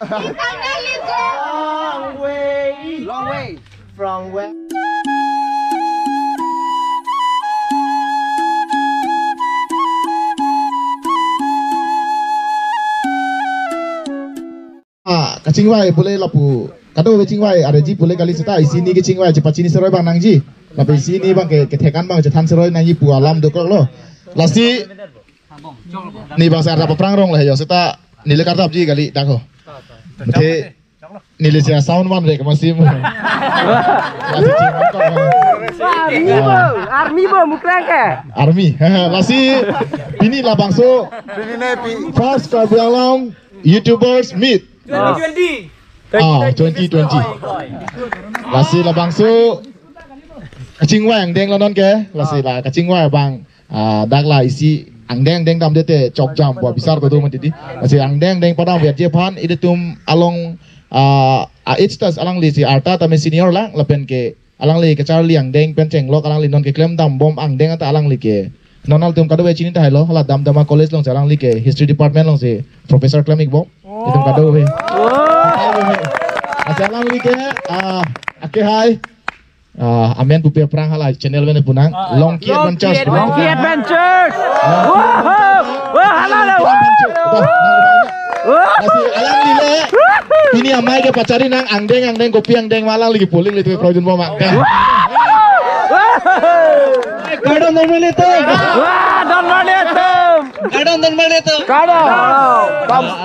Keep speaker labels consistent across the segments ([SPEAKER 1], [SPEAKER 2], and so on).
[SPEAKER 1] Long way.
[SPEAKER 2] Long way.
[SPEAKER 1] From where?
[SPEAKER 3] Kacing wai boleh lapu. Kado kacing wai ada ji boleh kali seta isi ni kacing wai cepat sini seroy bang nang ji. Lapu isi ni bang ke tekan bang cetan seroy nang ji pu alam dokok lo. Lasti ni bang saya dapat perang rong lah yo seta nilai kartu ji kali dah ko. Mete nilai saya sound man rek masih mu. Lasti cium kau.
[SPEAKER 2] Army bo mukrang ke?
[SPEAKER 3] Army. Lasti ini lah bangso. First Kabialang YouTubers meet.
[SPEAKER 2] 2020.
[SPEAKER 3] 2020. Lasi lah bangso kacing wai ang deng lah non ke. Lasi lah kacing wai bang dak lah isi ang deng dam dete chok jam buat besar tu mati di. Lasi ang deng padang biar jepan itu tum along it's alang li si arta tame senior lah lepen ke alang li ke Charlie ang deng penceng lo alang li non ke claim dam bom ang deng ata alang li ke nonal tum kado chini ta lo hala dam dama college long alang li ke history department long si professor claiming bom itu kado we. Asalang li ke ake hai amen pupe perang hala channel wene punang Long Key Adventures.
[SPEAKER 2] Long Key Adventures. Wah halal.
[SPEAKER 3] Masih alang li le. Ini amai ke pacari nang angdeng kopi angdeng malang lagi puling itu kerajaan bom angdeng. Kadang normal itu.
[SPEAKER 2] Wah, normal itu.
[SPEAKER 1] Kadang normal itu.
[SPEAKER 2] Kadang.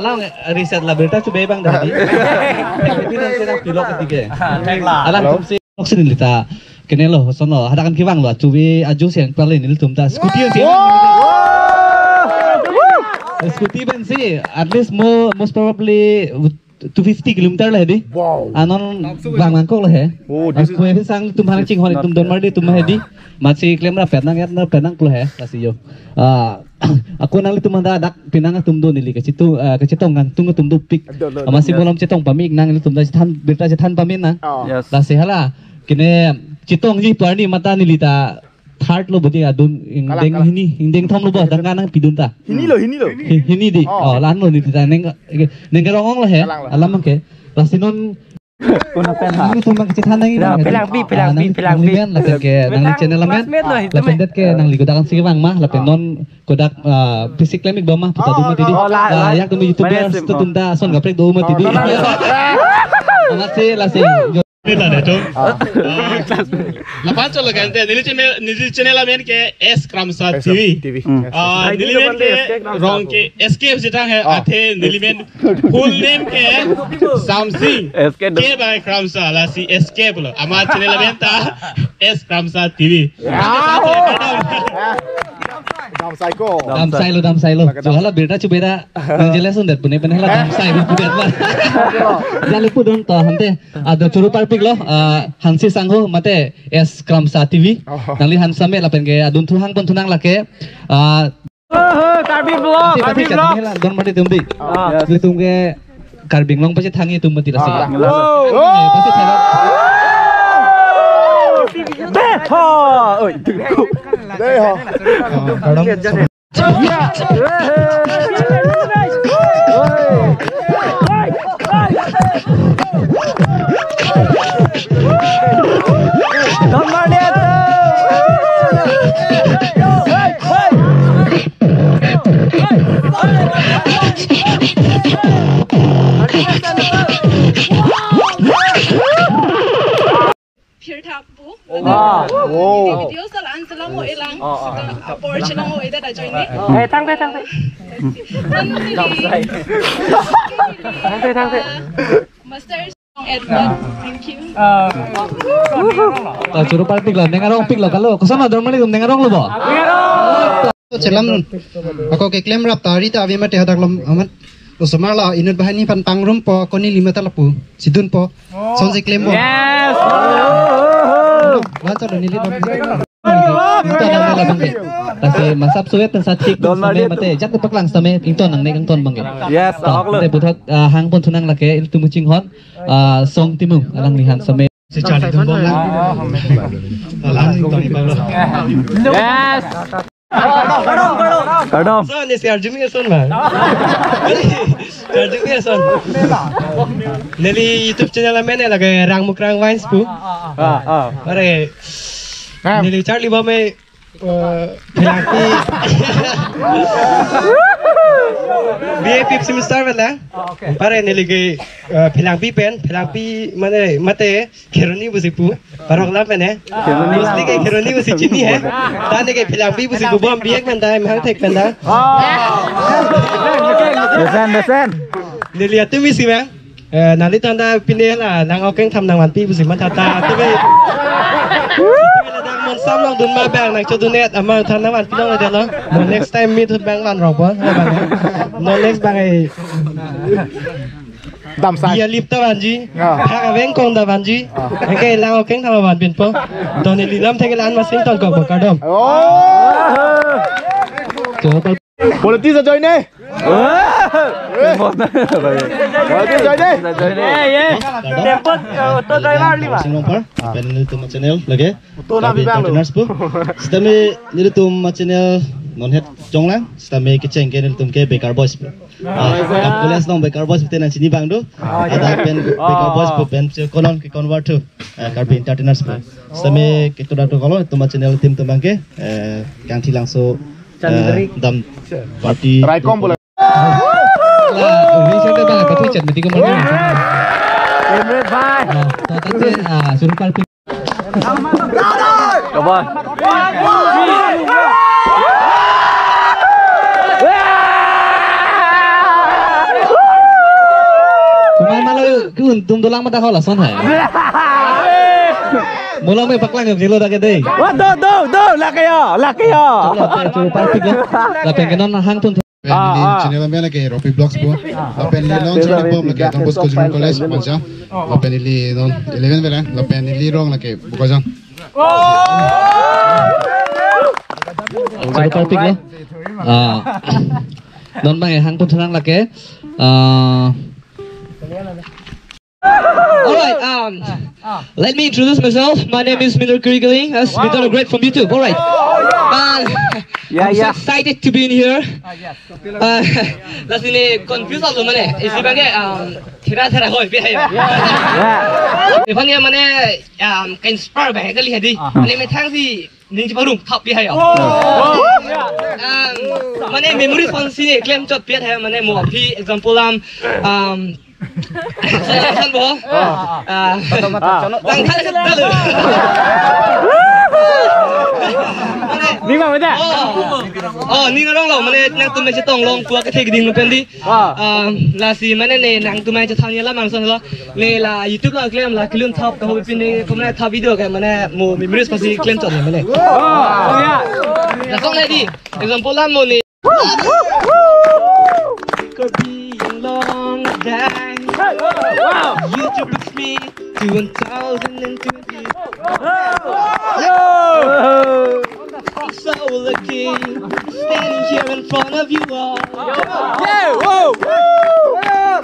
[SPEAKER 1] Alang riset lah berita coba bang tadi. Ini nanti nak pilok ketiga. Alang kumsi oksigen kita. Kene lo, sono hadakan kiwang lo. Coba aju siang paling ini tumta skuti sih. Skuti ben sih, at least most probably 250 kilometer lah di. Anon bang mangkok lah ya. Aku ini sang tumhan cing hon tum don mardi tumah di. Masih klaim lah penang pulah ya kasih yo. Aku nang itu manda dak pinang tum don nili kecitu kecitong kan tunggu tum pik. Masih belum cetong pamik nang ini tum cetan berita cetan pamin nang. Kasih hala kini citong ji parni mata nili ta third lo bodi adun indeng thom lo ba dangan nang pidun ta. Hini di. Oh lan lo ni ta neng rongong lah ya. Alam ke. Lasinon
[SPEAKER 2] Kuna penha.
[SPEAKER 3] Ini tumbang kecitan nang ini.
[SPEAKER 2] Pelang bi.
[SPEAKER 3] Lapen ke nang channel lamen. Lapen det ke nang ligodakan siwang mah lapen non kodak fisik lemik ba mah puta duma tidi. Yak dumi YouTuber tunda son gaprek duma tidi. Masih lasing. Nila deh tuh. Lapan colo kan teh. Nili channel lamen ke S Kramsa TV. Nili men ke rong ke SK jitang है आते nili men full name ke Samsing. Ke by Kramsa lasi SK बोलो. हमारा channel lamen ta S Kramsa TV. Dam sailo. Johala berita cubera jelas undat pune hala dam sailo pudet mah. Jalu pudon to hante ada curu parpik lo hansi sangho mate S Kramsa TV. Nangli hansame lapen ke adun tuhang pun tunang lake
[SPEAKER 2] Karbing vlog.
[SPEAKER 3] Don mati tumdi. Litung ke karbing long pasti tangi tumdi rasi. Pasti thera.
[SPEAKER 2] Beho. Oi. Beho.
[SPEAKER 4] Video salaan salam mo ilang portion lang mo ida da join ni.
[SPEAKER 2] Thang thế.
[SPEAKER 4] Master Edward, thank you.
[SPEAKER 3] Curu parpik lo nengarong pik lo kalau kusama don mali nengarong lo bo.
[SPEAKER 5] Celam ako ke claim rap tari ta avi mate hadak lom amat usama la inut bahani pan pangrum po koni limata lapu sidun po sonse claim bo.
[SPEAKER 2] Yes.
[SPEAKER 5] Lancar dan nili dom.
[SPEAKER 3] Itu ada mela bangke. Tapi masap suwet dan sacik sampai mate jak tepak lang sampai ington nang nekang ton bangke.
[SPEAKER 2] Yes,
[SPEAKER 3] ok. Te buthak hang pun tunang lake itu mucing hon song timu alang lihan sampai secari tumbong lang. Alang tong bang lo.
[SPEAKER 2] Yes. Kadang.
[SPEAKER 1] So, ni si Arjun ni son lah.
[SPEAKER 6] Charging ni son. Nili YouTube channel मैंने लगे रंग मुकरंग वाइन्स पु. अरे nili Charlie बाव में फिलांकी BA Pip semester वाला. अरे nili के फिलांकी माने मते खेरोनी बुसी पु. परंगला मैंने. उसली के खेरोनी बुसी चिनी है. ताने के फिलांकी बुसी पु बम BA में दाई महंग थे कंदा. Desan. Nili atu misi bang. Nanti tanda pindah lah. Nang okeng tham nang wanti busi matata. Tapi ladang mon sam long dun ma bang nang chodu net amang tham nang wanti long aja lo. Next time meet bang lan rong po. No next bang ai. Dia lip ta banji. Hak aveng kong da banji. Engke lang okeng tham wan bin po. Don nili lam thek lan masing ton kok kadom.
[SPEAKER 2] Politis ở chơi này. Politis chơi đi.
[SPEAKER 1] Tempat to driver lima. Singapore. Panel itu channel lagi. Tapi partners bu. Setame ini tu channel non-head jonglang. Setame keceng ke ini tu ke Baker Boys. Kuliah nong Baker Boys kita nanti ni bang tu. Ada pen Baker Boys bu pen konon ke convert tu. Karbi partners bu. Setame kita dah tu kalau itu channel tim tu bang ke. Yang tilang so. Dam party
[SPEAKER 2] Raikom boleh.
[SPEAKER 1] Ini saya dah apa tu chat nanti ke mana? Favorite bye. Tadi suruh party.
[SPEAKER 2] Come on.
[SPEAKER 1] Kumai malu kun tum tulang mata kau lah son hai. Mula mai paklang ke jelo dah ke deh.
[SPEAKER 2] Wah, do, laki ya.
[SPEAKER 1] Suruh party ke. Tapi kenon hang tun.
[SPEAKER 3] Ini channel में लगे Ropi Blogs bu. Lapen ini launch lagi bom lagi Don Bosco Junior College macam. Lapen ini don 11 belang. Lapen ini rong lagi buka jam.
[SPEAKER 1] Suruh party ke. Don bang hang tun serang lagi. Alright, let me introduce myself. My name is Mr. Kurigaling. That's Mr. Great from YouTube. Alright. I'm so excited to be in here. Last ini confused aku mana? Isi bagai thera hoi biar ya. Depan dia mana kan inspire bagai kali hadi. Mana metang si ninja baru top biar ya. Mana memory phone sini claim jod biar ya. Mana mau pi example San boh. Langkah dulu. Ni mana benda? Ni orang lo mana nang tu macam tong long kuat ketik ding lupa di. Lasi mana ni nang tu macam thanya lah mangsa lo. Ni lah YouTube lah claim lah claim top kau pun ni kau mana top video kan mana mau memories pasti claim jod ni mana. Langsung lagi. Example lah mau ni. Could be a long day. YouTube puts me to 1020. I'm so lucky standing here in front of you all.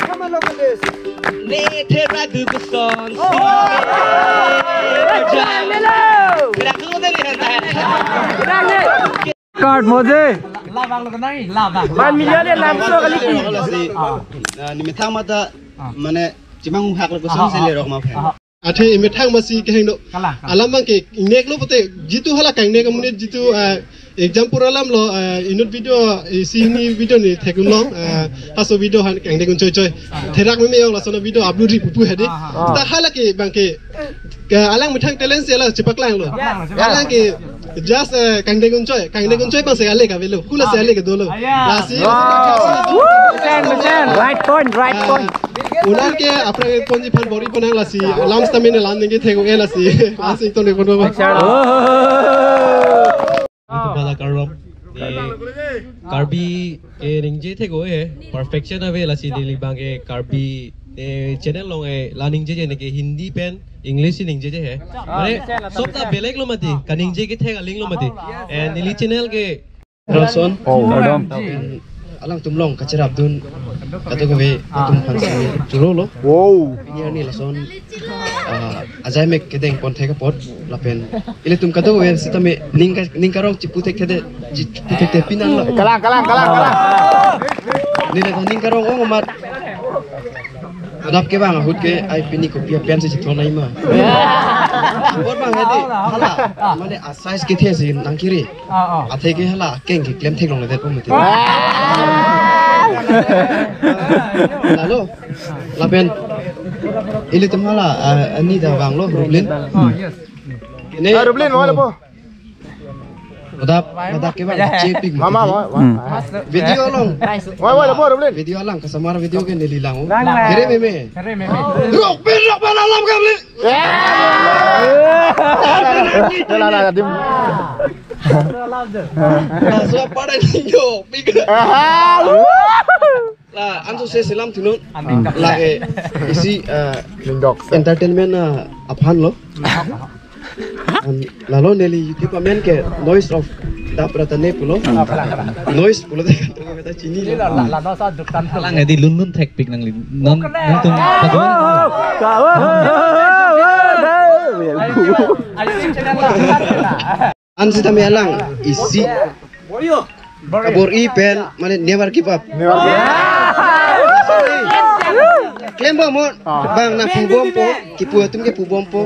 [SPEAKER 2] Come on, look at this. Card moje. Labang lo kenai, labang. Ban miliar dia langsung kali ni.
[SPEAKER 7] Ni metang mata mana cimang hak lo kusung sendiri rok maaf.
[SPEAKER 8] Ate metang masih keheng no. Alam bang ke nek lo pote jitu hala kang nek kemudian jitu example alam lo inut video sini video ni tekun long haso video han kang nek coy terak me yang lasona video upload ri pupu hadi. Ta hala ke bang ke alang metang talent sela cepak lang lo. Alang ke just kang nek coy bang se ale ka velo kula se ale ke dolo. Lasi
[SPEAKER 2] right point.
[SPEAKER 8] Ulang ke apa ponji pan bori panang lasi alam stamina landing ke thego lasi lasi to ne kono ba.
[SPEAKER 1] Pada karom karbi ringje thego perfection ave lasi dili bange karbi channel long learning je ne ke hindi pen English ning je hai mane sobta belek lo mati kaning je ke thega ling lo mati nili channel ke Roson alang tumlong kacerap dun kata kowe tum hansi juro lo ini ni lason ajai mek kedeng pon thega pot lapen ile tum kata kowe sitame ning karong ciputek kede ciputek te pinang lo
[SPEAKER 2] Kalang.
[SPEAKER 1] ni le ning karong ong mat
[SPEAKER 7] Adap ke bang hut ke ai pini ko pia pen se chithon nai ma. Bot bang hedi hala mane size ke the se nang kiri. Athe ke hala keng ke klem thek long le det pom te. Lalu lapen ili tumhala ani da bang lo Rublin. Ini
[SPEAKER 3] Rublin mau apa?
[SPEAKER 7] Adap ke bang cheping.
[SPEAKER 3] Mama
[SPEAKER 7] Video long.
[SPEAKER 3] mau apa Rublin?
[SPEAKER 7] Video lang kasamara video ke nili lang. Kere meme. Rok alam kami.
[SPEAKER 3] Lah dim.
[SPEAKER 7] Sudah pada niyo. Lah anso se selam tinun. Lah isi entertainment aphan lo. Lalu neli YouTube amen ke noise of dapat ne pulo. Noise pulo deh kata cini.
[SPEAKER 1] Lang di lun tek pik nang non tung
[SPEAKER 7] Ansi tami alang isi kabur pen mana never give up. Klaim mo bang na pubompo kipu tum ke pubompo.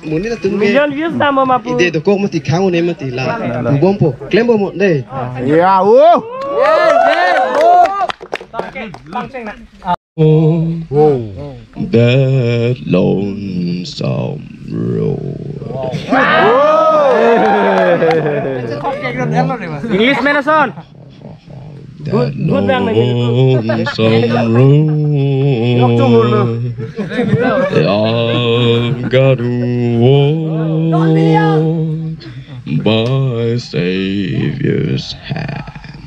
[SPEAKER 7] Muni na tum ke million views sama mapu. Ide do ko mati kau ne mati la pubompo. Klaim mo deh.
[SPEAKER 3] Ya,
[SPEAKER 9] That lonesome road.
[SPEAKER 2] English mana son?
[SPEAKER 9] That lonesome road. I've got to walk by Savior's hand.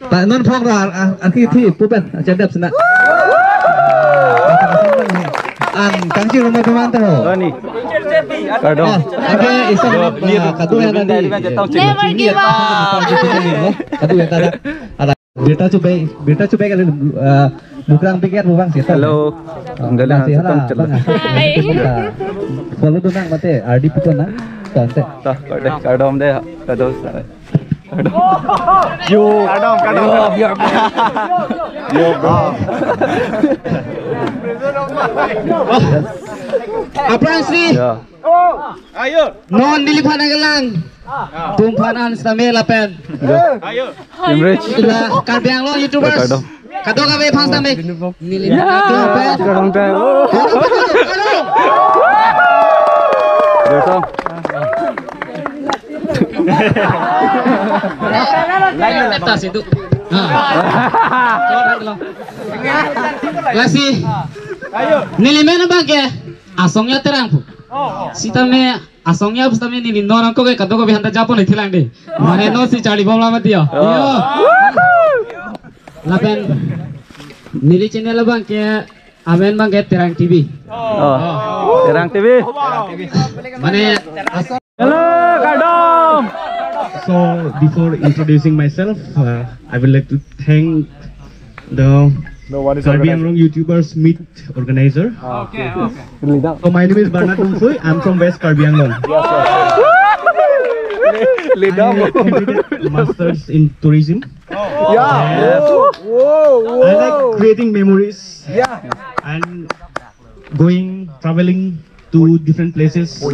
[SPEAKER 1] Tại non phong là khi pu ben chân đẹp sana. Kang Cil rumah teman tuh.
[SPEAKER 2] Ni.
[SPEAKER 1] Pardon. Oke, isang kadu yang tadi.
[SPEAKER 4] Never give up.
[SPEAKER 1] Kadu yang tadi. Ada Berita cubai kali bukan pikir bukan sih.
[SPEAKER 2] Hello. Alhamdulillah.
[SPEAKER 1] Follow tuh nang mate RD itu nang. Tante.
[SPEAKER 2] Kardom deh. Kardom. Kardom. Yo bro.
[SPEAKER 1] Apa sih?
[SPEAKER 2] Ayo.
[SPEAKER 1] Non dilipat gelang. Tumpanan stamina lapen.
[SPEAKER 2] Ayo. Imrich.
[SPEAKER 1] Ila karbiang lo YouTubers. Kado kabe phang stamik. Nilipat lapen.
[SPEAKER 2] Kardom teh. Betul.
[SPEAKER 1] Atas itu. Lasi. Nilimena bangke. Asongnya terang pu. Sita me asongnya abis tame nili non angko ke kado ko bihanta Japon ithilang de. Mane no si chali bomla matiyo. Lapen nili channel bangke amen bangke terang TV.
[SPEAKER 2] Terang TV.
[SPEAKER 1] Mane
[SPEAKER 2] Hello, Kardom.
[SPEAKER 10] So before introducing myself, I would like to thank the Karbi Anglong YouTubers Meet organizer.
[SPEAKER 2] Okay.
[SPEAKER 10] So my name is Bernard Dumsoy. I'm from West Karbi Anglong. I completed masters in tourism. I like creating memories. And traveling to different places.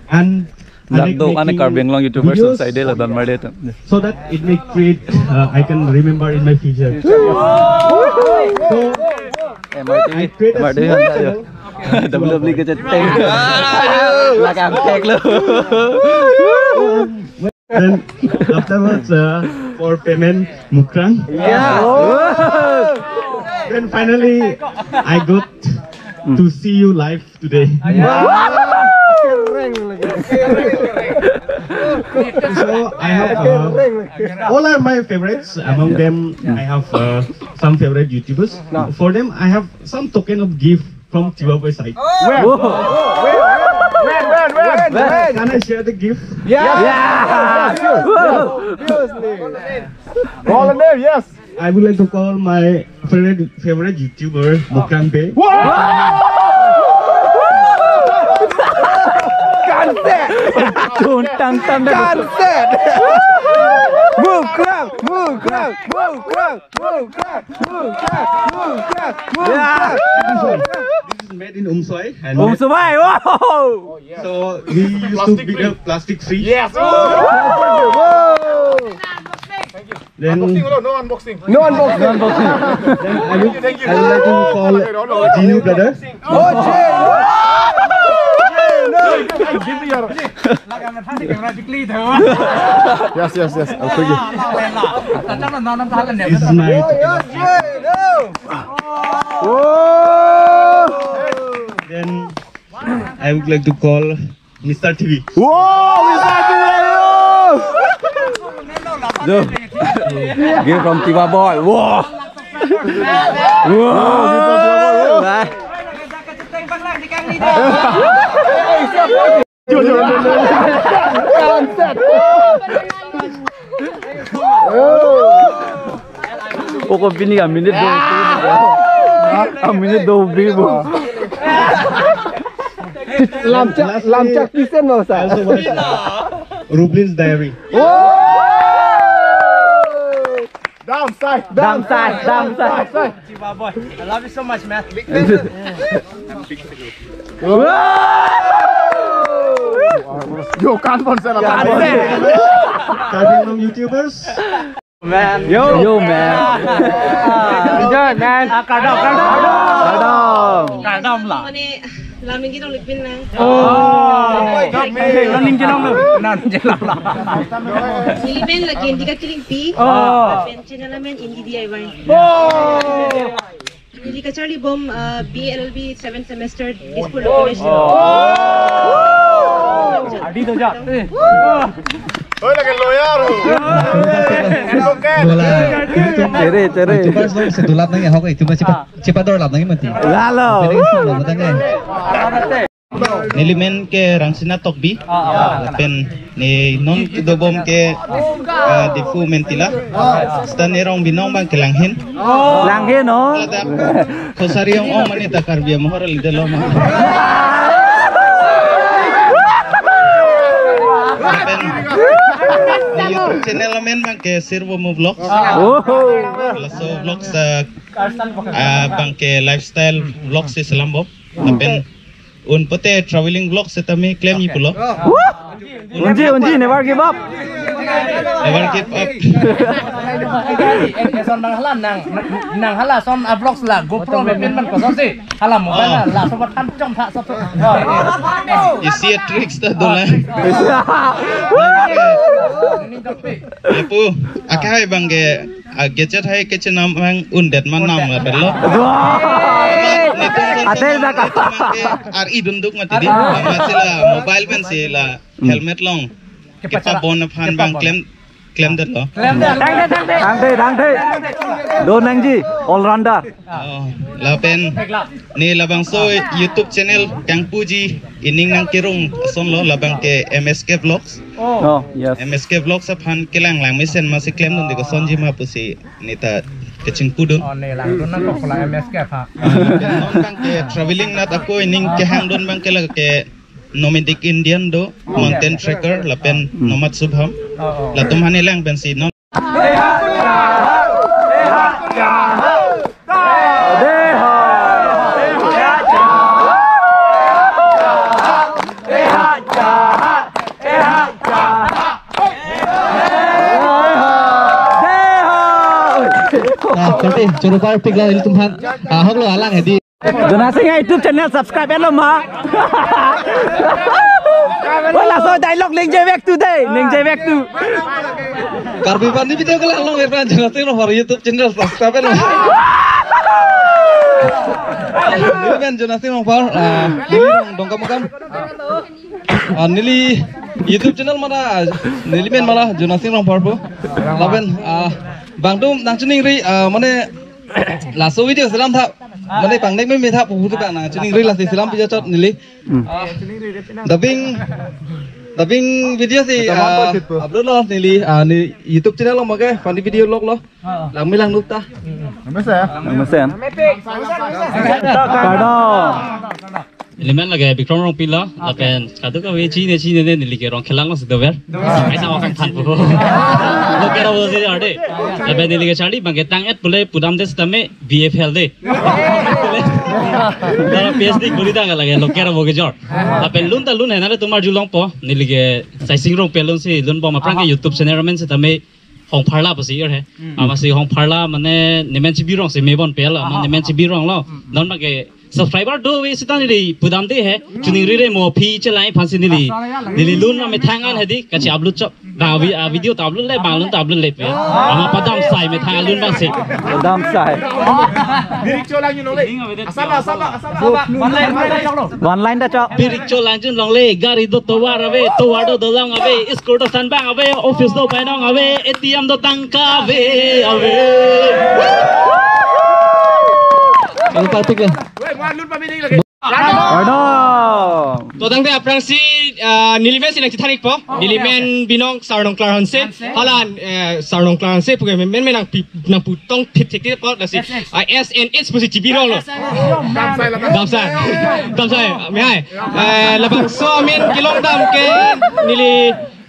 [SPEAKER 10] And I like making videos so that it may create I can remember in my future. So I create a channel. Then afterwards for payment mukrang. Then finally I got to see you live today. So I have all are my favorites. Among them, I have some favorite YouTubers. For them, I have some token of gift from Chihuahua side.
[SPEAKER 2] When?
[SPEAKER 10] Can I share the gift?
[SPEAKER 3] Call the name, yes.
[SPEAKER 10] I would like to call my favorite YouTuber Mukran Bey.
[SPEAKER 2] Mukran.
[SPEAKER 10] Made in Umsoi.
[SPEAKER 2] Wow.
[SPEAKER 10] So we used to be plastic free.
[SPEAKER 2] Yes.
[SPEAKER 10] Then
[SPEAKER 3] no unboxing.
[SPEAKER 10] then I would like to call Genu brother.
[SPEAKER 3] Yes. I'll take it.
[SPEAKER 10] This is my. Then I would like to call Mr. TV.
[SPEAKER 2] Give from Tiwa Boy. Wow. Pokok bini a minute do. A minute do bibu. Lamcak kisen mo sa.
[SPEAKER 10] Rublin's Diary.
[SPEAKER 3] Downside.
[SPEAKER 6] Chihuahua boy, I love you so much, man.
[SPEAKER 3] Yo, can't say
[SPEAKER 10] Starting from YouTubers.
[SPEAKER 2] Man. Yo man. Enjoy man. Kardom lah.
[SPEAKER 4] Mane laming kita lipin na.
[SPEAKER 2] Running jinong lu. Nan jelah lah.
[SPEAKER 4] Nilipin lagi hindi ka kilimpi. Channel namin Indie DIY. Hindi ka Charlie Bomb BLLB 7th semester Dispur College.
[SPEAKER 2] Adi tu ja.
[SPEAKER 3] Hoy, lagi lawyer.
[SPEAKER 2] Cere.
[SPEAKER 1] Itu kan sedulat nang ya, itu masih cepat dorlap nang mati.
[SPEAKER 2] Lalo.
[SPEAKER 6] Nilimen ke rangsina tokbi, pen ni non kidobom ke defu mentila, stan erong binong bang kelanghin.
[SPEAKER 2] Langhin no.
[SPEAKER 6] Kosari yang mani takar biya mohor lidelo mah. Ni YouTube channel men bang ke Servo Mo Vlogs. So vlogs bang ke lifestyle vlogs se selambop. Tapi un pote traveling vlogs se tami claim ni pulo.
[SPEAKER 2] Unji never give up.
[SPEAKER 6] Never give up.
[SPEAKER 11] Son nang hala son vlogs lah GoPro men man ko son si hala mobile lah sobat kan trong tha satu.
[SPEAKER 6] You see a tricks ta dola. Lepu akai bang ke gadget hai ke chenam bang undet man nam la bello.
[SPEAKER 2] Atel jaka.
[SPEAKER 6] RI dunduk mati di. Masila mobile pen sila helmet long. Kita bon phan bang claim dat lo.
[SPEAKER 2] Thang thế. Don anh ji all rounder.
[SPEAKER 6] La pen ni labang so YouTube channel kang puji ining nang kirung son lo labang ke MSK Vlogs.
[SPEAKER 2] Yes.
[SPEAKER 6] MSK Vlogs phan kelang lang mesen masih claim dun ko sonji ma pusi nita kecing pudu.
[SPEAKER 11] Ne lang don nang ko la MSK pha.
[SPEAKER 6] Non bang ke traveling nat ako ining ke hang don bang ke nomadic Indian do mountain trekker lapen nomad subham la tumhani lang bensi non
[SPEAKER 1] Nanti curu partik lah itu tumhan. Ahok lo alang ya di.
[SPEAKER 2] Donasi ngay YouTube channel subscribe lo ma. Wala so dialogue ning je back to.
[SPEAKER 1] Karbi pani video kala long erpan donasi lo for YouTube channel subscribe lo. Ini kan donasi lo for dong kamu. Nili YouTube channel mana nili men malah donasi lo for po. Laben bang tum nang chuning ri mana laso video selam tha mana pangdek me tha pu tu kana chuning ri lasi selam bija chot nili dubbing video si upload lo nili ni YouTube channel lo mage funny video log lo lang milang nukta
[SPEAKER 2] Mesen. Kado.
[SPEAKER 1] elemen lagi Bikram rong pila, lapen kado ka weji ne nili ke rong kelang lo sido ber. Aisa wakang tan po. Lo kera wo sih ada. Lapen nili ke cari bangke tanget boleh pudam des tame BFL de. Dalam PSD guli dah lagi lo kera wo ke jor. Lapen lun ta lun hai nale tumar julong po nili ke sizing rong pelon si lun po maprang ke YouTube channel ramen se tame Hong Parla pasti है masih Hong Parla mana nemen cibirong sih mebon pel mana nemen cibirong lo non pakai subscriber do we sitan ni pudam deh है चुनिंग रे mo pi चलाई फांसी नीली लून में थंगान है दी कच्ची अपलोड चप दावी वीडियो तो अपलोड ले बालून तो अपलोड ले पे ama padam sai में थंगान लून बस
[SPEAKER 2] padam sai birik colang you nole asaba online dah cok
[SPEAKER 1] birik colang jun long le gari do to war do long ave scooter do san bang ave office do pai nong ave ATM do tangka ave kalau patik ya
[SPEAKER 6] तो दंग दे अपरांग सी नीलिमेन सिनाक चिथानिक पो नीलिमेन बिनोंग सारनोंग क्लारन से हलान सारनोंग क्लारन से पुगे मेन मेन नंग पुतोंग ठिक ठिक पो दसी SNH पुसी चिबिरोंग लो दामसाय मे हाय लबंग सो मेन किलोंग दाम के नीली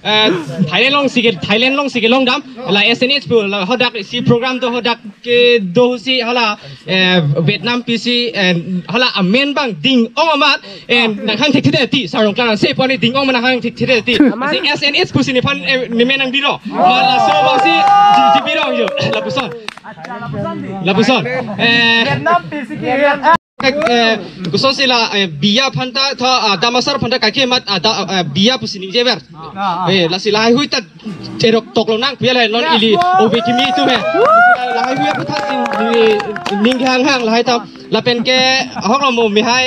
[SPEAKER 6] Thailand long sige long dam la SNH pu la hodak si program to hodak ke do si hala Vietnam PC hala amen bang ding ong amat nang hang thik thide ti sarong klan se poni ding ong nang hang thik thide ti si SNH pu si ni pan ni men nang biro la so ba si ji biro yo la puson Vietnam PC ke Kuson sila biya phanta tha damasar phanta kake mat biya pusini jeber la sila hui ta cherok toklo nang pial hai non ili obekimi tu me la hui ya putha ning hang hang la hai ta la pen ke hoklo mo mi hai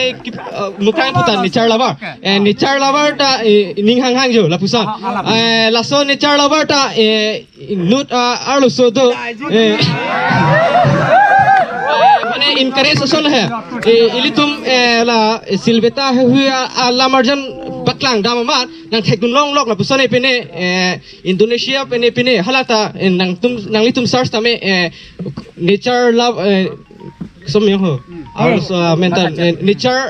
[SPEAKER 6] mukai putan ni char lover ta ning hang hang jo la pusan la so ni char lover ta nut arlo so do मैंने इनकरेज असल है इलितुम ला सिल्वेता है हुआ अल्लाह मर्जन बकलांग दामामान नंग थेकुन लोंग लोग ना पुसने पेने इंडोनेशिया पेने हलाता नंग लितुम सर्च तमे nature love something ho also mental nature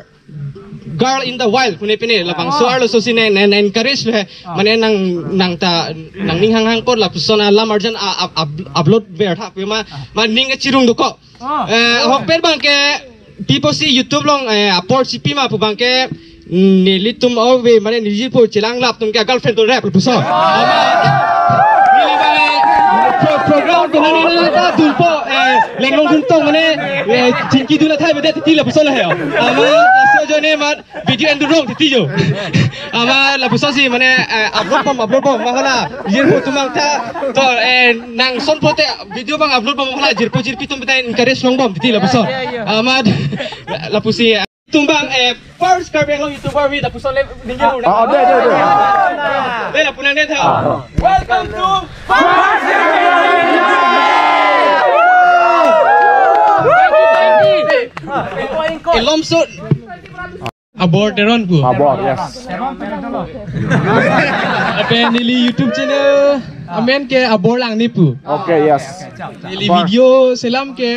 [SPEAKER 6] girl in the wild kune pine lapang so arlo so sine encourage le mane nang ning hang hang ko la pusona la margin upload ver tha ma ning chirung do ko hok per bang ke people see YouTube long aport sipi ma pu bang ke nilitum ove mane niji po chilang lap tum ke girlfriend to rap puso program to hani ta tulpo lenglong tuntong mane jinki dula thai bede ti la puso la heo ama so jone mat video and rong ti jo ama la puso si mane upload bom ma hala yer po tumang ta to nang son pote video bang upload bom hala yer po pi tum beta encourage long bom ti la puso ama la pusi tumbang first karbeng long YouTuber we da puso le ninja ho de la punan ne tha welcome to Elom so abort teron pu abort yes apa nili YouTube channel amen ke abort lang ni pu
[SPEAKER 2] okay yes
[SPEAKER 6] nili video selam ke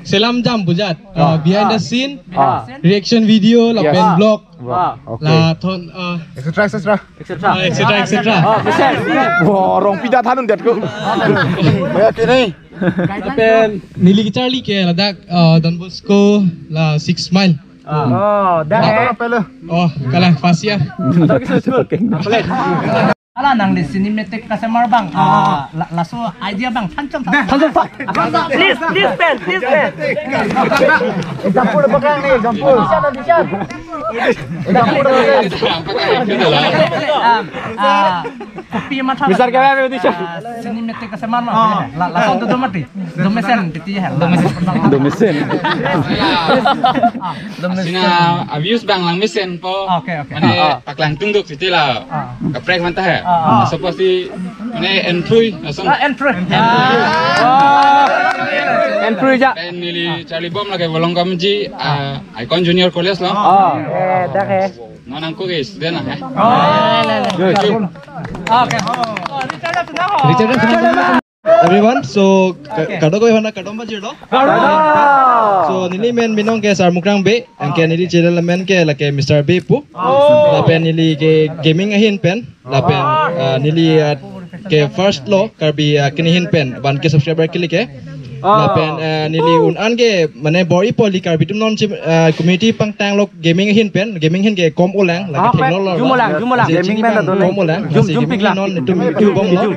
[SPEAKER 6] selam jam bujat behind the scene reaction video la pen blog la thon etc
[SPEAKER 2] wah rong pida thanun det ko baya ke nahi
[SPEAKER 6] pen nili Charlie ke Ladakh Don Bosco la 6 mile
[SPEAKER 2] dah pele
[SPEAKER 6] kalah Fasia
[SPEAKER 11] Ala nang di cinematic customer bang, laso idea bang, tancam please pen. Jampur pegang nih, jampur. Kopi macam.
[SPEAKER 2] Besar kaya ni
[SPEAKER 11] cinematic customer mah, laso tu mati, domesen titi ya,
[SPEAKER 2] domesen.
[SPEAKER 12] Sina abuse bang lang mesen po.
[SPEAKER 11] Okay.
[SPEAKER 12] Mane paklang tunduk titi lah, kaprek mantah ya. Seperti ini entry,
[SPEAKER 2] entry ja.
[SPEAKER 12] Nili Charlie Bom lagi bolong kamji, Icon Junior College lah.
[SPEAKER 11] Dah ke.
[SPEAKER 12] Nanang ko guys, dia lah.
[SPEAKER 11] Okay. Richard
[SPEAKER 7] Everyone, so kado ko hana kado ba jiro? So nili men minong ke sar mukrang be, ang ke nili channel men ke la ke Mr. B pu. La pen nili ke gaming ahin pen, la pen nili ke first lo karbi kinihin pen ban ke subscriber kili ke. La pen nili unan ke mane bori poli karbi tum non community pang tang lo gaming ahin pen, gaming hin ke kom olang la ke teknologi.
[SPEAKER 2] Jumolang gaming pen la
[SPEAKER 7] kom olang. Jum pigla non tum bom lo.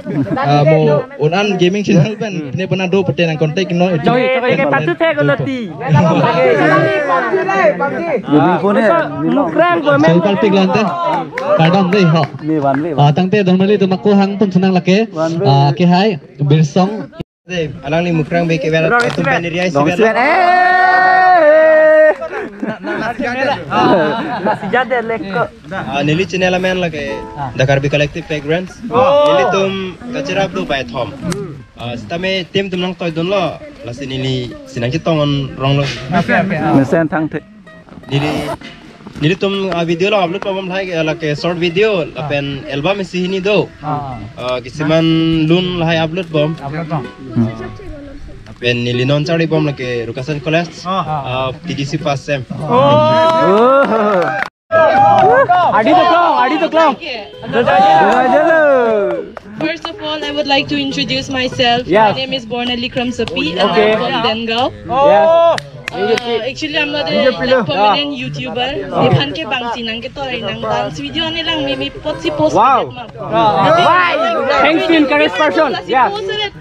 [SPEAKER 7] Mo unan gaming channel pen ne pernah do peten ang kontak no itu.
[SPEAKER 2] Ke patu the ko loti. Gaming phone mukrang ko men.
[SPEAKER 1] Saya palpig lante. Kadang deh ho. Tangte normally tu makku hang pun senang lake. Ke hai bersong.
[SPEAKER 7] Alang ni mukrang be ke vera tu pen ria isi vera.
[SPEAKER 2] Nasi jade lek.
[SPEAKER 7] Nili channel men la ke Dakar Be Collective Fragrance. Nili tum kacirap do by Tom. Stame tim tum nang toy don lo. La nili sinang kitong rong lo.
[SPEAKER 2] Mesen thang the.
[SPEAKER 7] Nili tum video lo upload pabam thai la ke short video la pen album isi hini do. Kisiman lun la hai upload bom. Pen nili non chari bom la ke Rukasan College. TDC first sem.
[SPEAKER 2] Adi to klong.
[SPEAKER 4] First of all, I would like to introduce myself. My name is Bornali Kramsapi and I'm from Dengao. Actually, I'm not a prominent YouTuber. Iban ke bangsi nang ke toy nang dance video ni lang may post.
[SPEAKER 2] Wow. Thanks to encourage person. Yeah.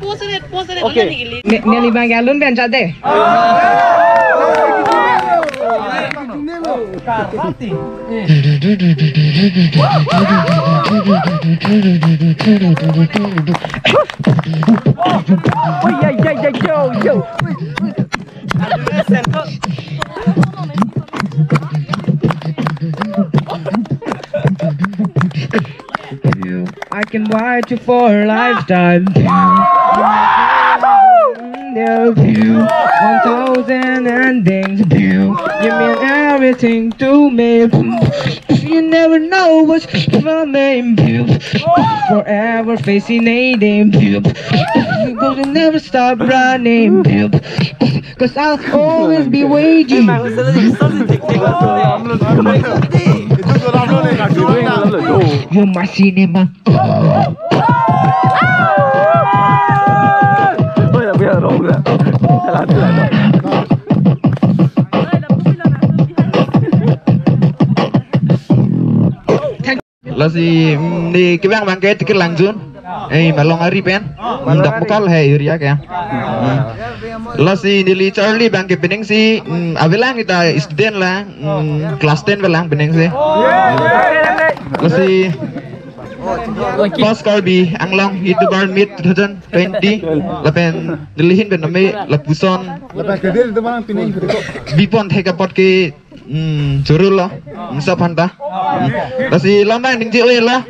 [SPEAKER 4] Post it.
[SPEAKER 2] Okay. Neli bang galun ben jade. Yo. I can watch you for a lifetime. 1,000 endings. You mean everything to me. You never know what's coming. Forever fascinating. But you never stop running. Cause I'll always be waiting. You're my cinema.
[SPEAKER 3] Lasi di kibang bangke tikir langjun. Malong ari pen. Dak mukal hai area kaya. Lasi di Charlie bangke pening si abelang kita student lah. Kelas 10 belang pening si. Lasi Pas Kalbi Anglong YouTuber Meet 2020 lapen dilihin ben nami lapuson lapen kedir itu mana pining bipon theka pot ke jurul lo sa phanta lasi londang dingji oi la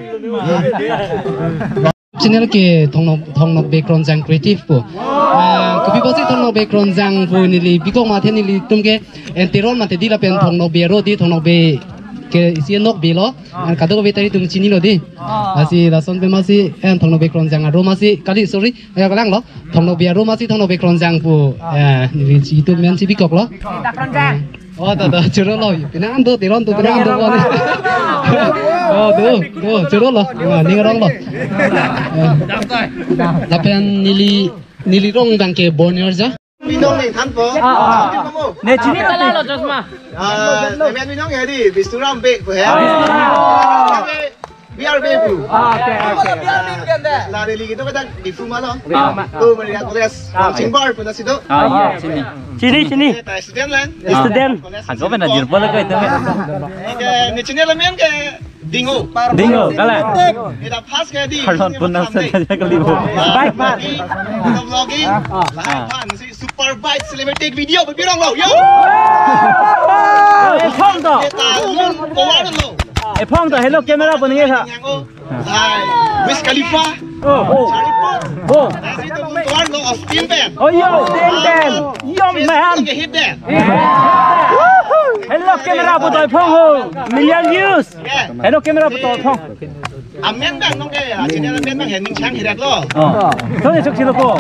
[SPEAKER 5] channel ke thongnok background jang creative po kapi bosi thongnok background jang po nili bikok ma the nili tumke enterol ma the dila pen thongnok be ro di thongnok be ke isi nok bilo kado ko betari tum chini lo di asi rason be masi en thongnok background jang ro masi kali sorry ya kalang lo thongnok be ro masi thongnok background jang po nili chi tu men si bikok lo background jang oh da chero lo pinang do tiron tu pinang do ni oh do chero lo ni ngarong lo lapen nili rong bangke borner ja
[SPEAKER 7] Minong nih tanpo.
[SPEAKER 2] Ne chini kala lo Josma.
[SPEAKER 7] Nemen minong ya di bisturam be ko ya. Biar be bu.
[SPEAKER 2] Okay.
[SPEAKER 7] Lah di gitu kita di fuma lo. Tuh melihat kelas singbar pun situ.
[SPEAKER 2] Iya, sini.
[SPEAKER 7] Student lan.
[SPEAKER 2] Student. Aku pernah jirpo lo itu.
[SPEAKER 7] Ni chini lamen ke Dingo,
[SPEAKER 2] kala.
[SPEAKER 7] Kita pas ke di.
[SPEAKER 2] Kalon pun nasa saja kelibu. Baik, Pak.
[SPEAKER 7] Kita vlogging. Lah si super bike celebrity video berpirang lo. Yo.
[SPEAKER 2] Phong to.
[SPEAKER 7] Kita keluar lo.
[SPEAKER 2] Phong to hello kamera pun ni ha.
[SPEAKER 7] Wiz Khalifa.
[SPEAKER 2] Oh.
[SPEAKER 7] Situ keluar lo Austin band.
[SPEAKER 2] Oh yo, Austin band. Yo man.
[SPEAKER 7] Hit that.
[SPEAKER 2] Hello camera putol phong ho. Million views. Hello camera putol phong.
[SPEAKER 13] Amen bang nong ke channel amen bang hen ning chang hirat lo.
[SPEAKER 2] Thôi chụp xin cô.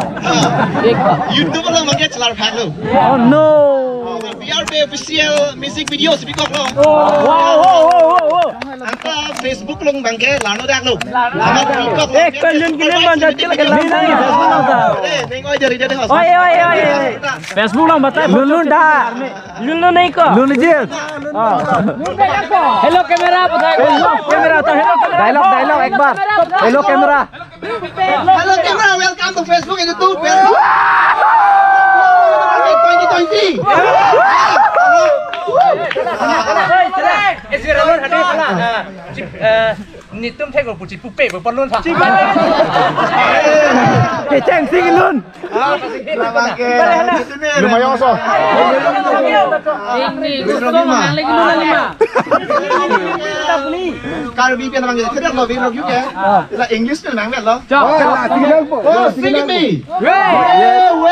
[SPEAKER 13] YouTube lo mang ke chalar phang lo.
[SPEAKER 2] Oh no.
[SPEAKER 13] BRB official music video si bikok lo.
[SPEAKER 2] Wow.
[SPEAKER 13] Angka Facebook lo bang ke lano dak lo. Angka bikok.
[SPEAKER 2] Kalian bang jadi lagi Facebook lo ta.
[SPEAKER 13] Nengoi dari host.
[SPEAKER 2] Oi. Facebook lo bata. Lulu dah. Lulu naik ko. Lulu jet. Hello camera बताए. Camera तो hello camera. Dialog एक बार. Hello camera.
[SPEAKER 13] Hello camera, welcome to Facebook and YouTube. 2020.
[SPEAKER 11] Ni tum thay của phụ chỉ phụ bể của con luôn phải.
[SPEAKER 2] Cái chàng sinh luôn.
[SPEAKER 3] Lumayan so.
[SPEAKER 13] Kalau bikin orang gitu, tidak lo bikin juga. Lah English tuh nang lo. Sing it me. Well,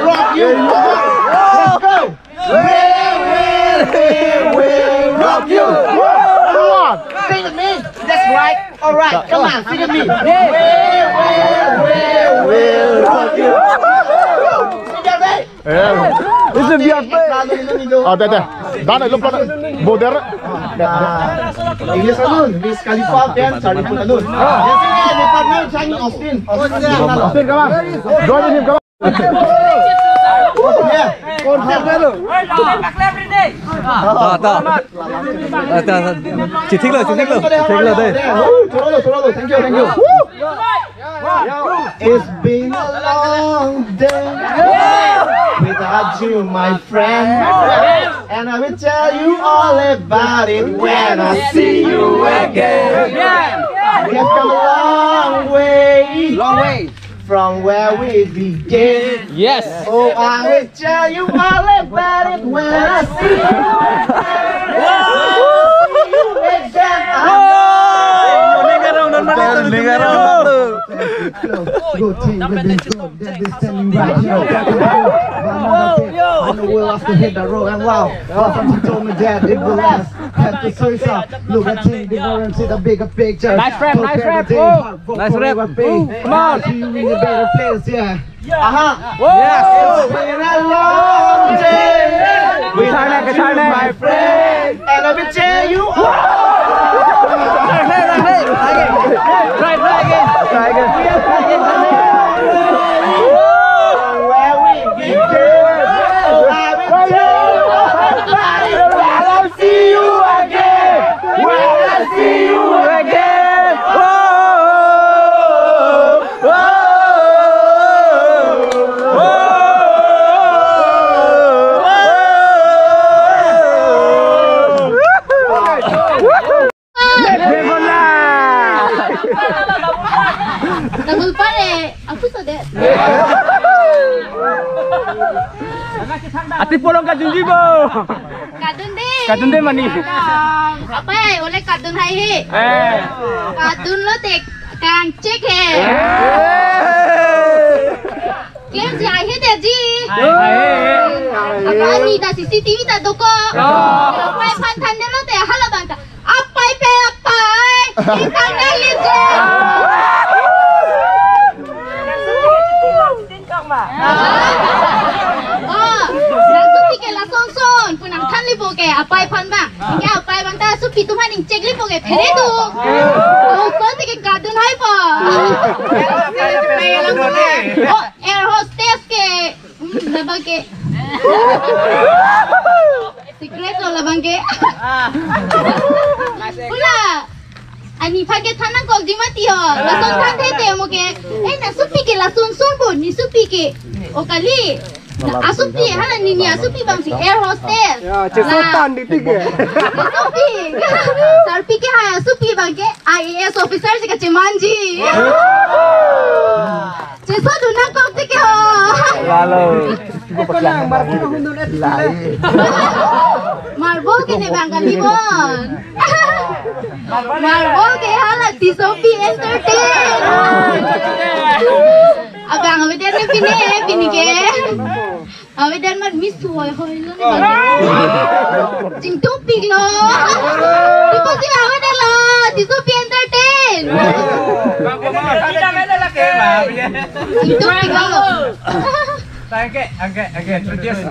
[SPEAKER 13] rock you. Let's go. Well, rock you. Sing with me. That's right. All right. Come on, sing with me. Well, rock you.
[SPEAKER 3] Itu biar. Oh, dah. Dah nak lupa nak border.
[SPEAKER 13] English alun, Wiz Khalifa dan Charlie Puth alun. Yang sini ada partner Shiny Austin.
[SPEAKER 3] Austin kawan. Join him kawan.
[SPEAKER 13] Yeah, konsep dulu.
[SPEAKER 2] Chỉ thích lời đây.
[SPEAKER 13] Thank you. It's been a long day without you, my friend, and I will tell you all about it when I see you again. We have come a long way from where we begin.
[SPEAKER 2] Yes.
[SPEAKER 13] Oh, I will tell you all about it when I see you Good team, with this good, that is telling right here. I know we'll have to hit the road and wow, something told me that it will last. Have to search up, look at team difference, see the bigger picture.
[SPEAKER 2] Nice rap. Nice rap.
[SPEAKER 13] Come on, see you in a better place, yeah.
[SPEAKER 2] Yes.
[SPEAKER 13] It's been a long day without you, my friend, and I will tell you all.
[SPEAKER 2] Try again.
[SPEAKER 13] Where we begin, I will tell you all about it when I see you again. When I see you again.
[SPEAKER 14] Double pare, aku sudah.
[SPEAKER 2] Ati polong kadun jibo. Kadun deh mani.
[SPEAKER 14] Apa ya? Oleh kadun hai. Kadun lo tek kancek he. Klaim si hai deh ji. Apa ni dah CCTV dah doko. Apa pantan deh lo teh hala bangka. Apa pe apa? Kita ngelit je. Punang kan lipo ke apai pan bang, ingke apai bang ta supi tuhan ing cek lipo ke pere tu, kau tu ke kadun hai pa, oh air hostess ke, labang ke, secret lo labang ke, pula, ani pakai tanah kau di mati ho, lasun tan tete mo ke, na supi ke lasun sun pun, ni supi ke, o kali. Asupi, hala nini asupi bang si air hostess.
[SPEAKER 6] Ya, cesotan di tiga.
[SPEAKER 14] Asupi, sarpi ke hai asupi bang ke IAS officer si kace manji. Ceso duna kok ke ho.
[SPEAKER 2] Lalu.
[SPEAKER 14] Marbol ke ne bang kalibon. Marbol ke hala di Sophie entertain. Abang abe dan pini ke. Abe dan mat miss hoy lo. Jing topik lo. Di pasti abe dan lo. si Supi entertain.
[SPEAKER 11] Tidak ada lagi lah.
[SPEAKER 14] Itu kalau.
[SPEAKER 11] Angke, introduce.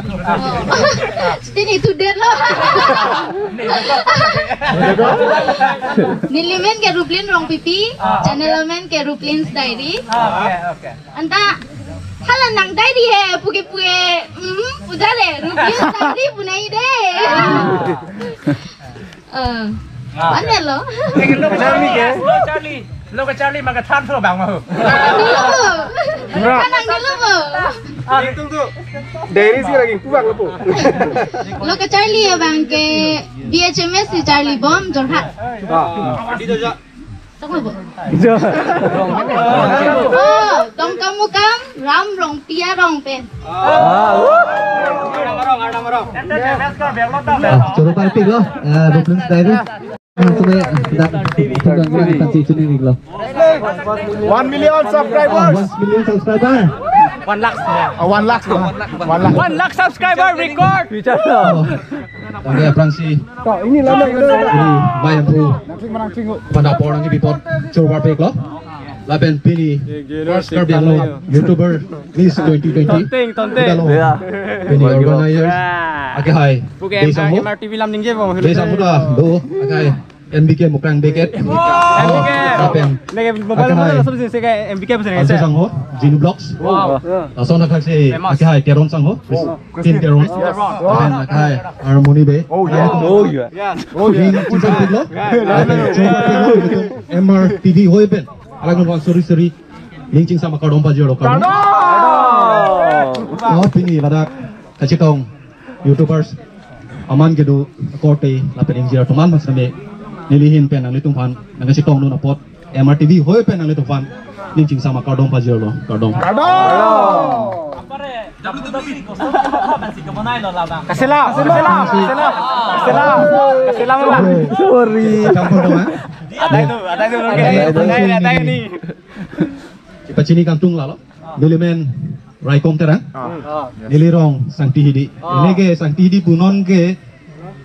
[SPEAKER 14] Sini itu dead loh. Nilimen ke Ruplin Rong Pipi, channel men ke Ruplin's Diary.
[SPEAKER 11] Oke.
[SPEAKER 14] Anta halan nang diary he, puke udah le Ruplin's Diary punai deh. Mana lo?
[SPEAKER 11] Lo ke Charlie makan tan tuh bang mau.
[SPEAKER 14] Kanang dulu mo.
[SPEAKER 6] Tunggu. Diary sih lagi kubang lo po.
[SPEAKER 14] Lo ke Charlie ya bang ke BHMS si Charlie Bom Jorhat. Tunggu po. Oh, tong kamu kam ram rong pia rong pen.
[SPEAKER 1] Coba palpik loh, Brooklyn Diary. Sampai tidak kasih sini nih loh.
[SPEAKER 2] 1 million subscribers.
[SPEAKER 1] 1 million subscriber.
[SPEAKER 11] 1 lakh.
[SPEAKER 2] 1 lakh.
[SPEAKER 11] 1 lakh subscriber record.
[SPEAKER 1] Oke, Fransi.
[SPEAKER 6] Ini lama
[SPEAKER 1] Ini bayang bro. Pada orang ini bipot coba palpik loh. Laben pini first karbiang lo YouTuber Miss 2020.
[SPEAKER 11] Tonting.
[SPEAKER 1] Pini organizer. Oke hai. Desa mo.
[SPEAKER 11] MRTV lam ning je mo.
[SPEAKER 1] Desa mo dah. Do. Oke. MBK mukrang beket.
[SPEAKER 11] MBK.
[SPEAKER 1] Laben.
[SPEAKER 11] Nege mobile mo na sabse se ka MBK bese
[SPEAKER 1] Anse sang ho. Ginu Blocks.
[SPEAKER 11] Wow.
[SPEAKER 1] Asona khak se. Oke hai Teron sang ho. Tin Teron. Laben oke hai. Harmony be.
[SPEAKER 2] Oh yeah.
[SPEAKER 1] Ini cinta lo. Laben coba itu MRTV hoi ben. Alang nong suri lincing sama kadong pajero kadong. Oh ini lada kacitong YouTubers aman gedu korte lapen injira teman mas kami nilihin pen ang litung fan nang kacitong no napot MRTV hoy pen ang litung fan lincing sama kadong pajero kadong.
[SPEAKER 11] Kasila mo.
[SPEAKER 1] Sorry. Kampung dong
[SPEAKER 11] Ada ini.
[SPEAKER 1] Pacini kantung lalo. Nilimen Raikom terang. Nilirong sang tihidi. Ini ke sang tihidi punon ke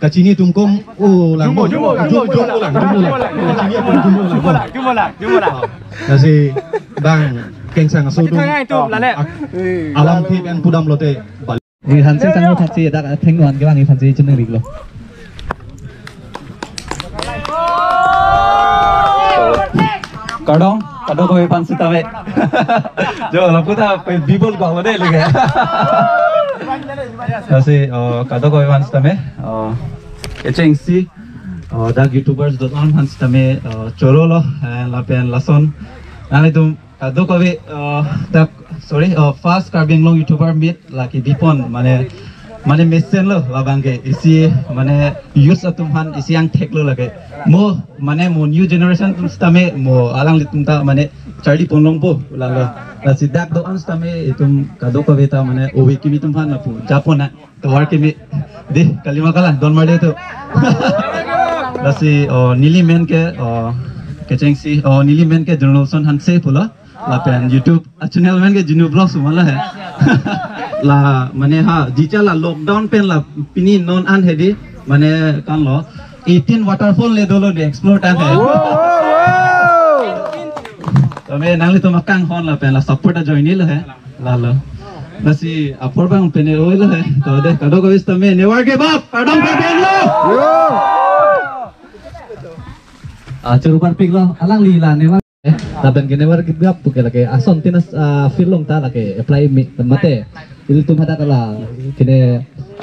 [SPEAKER 1] kacini tumkom ulang. Jumbo lang. Kacini pun jumbo lang. Kasi bang kengsang asudung. Alam tip yang pudam lote. Ini hansi sang hansi ada tengguan ke bang ini hansi jeneng riglo. Kadong ko pan sitawe. Jo laputa bibol ko ade lege. Kasi kadong ko pan sitawe. Echengsi dag YouTubers doon pan sitawe chorolo lapen lason. Nani tum kadong ko tak sorry fast carving long YouTuber meet laki bipon mane mesen lo labangke isi mane use atumhan isi yang tek lo lage mo mane mo new generation tum stame mo alang litum ta mane Charlie ponlong po ulang lo la sidak do an stame itum kado ko beta mane owe kimi tumhan na po japona to war kimi de kalima kala don made to la si nili men ke kechengsi nili men ke journalson hanse pula la pen YouTube channel men ke Jinu Vlogs mala hai la mane ha jicha la lockdown pen la pini non an hedi mane kan lo 18 waterfall le dolo de explore tan hai to me nangli to makang hon la pen la support a join le hai la lo nasi apor bang pen oil hai to de kado ko is tame never give up kadam ka ben lo churupar pig lo alang lila ne laban ke never give up puke lake ason tinas film ta lake apply mate itu tum hata kala kene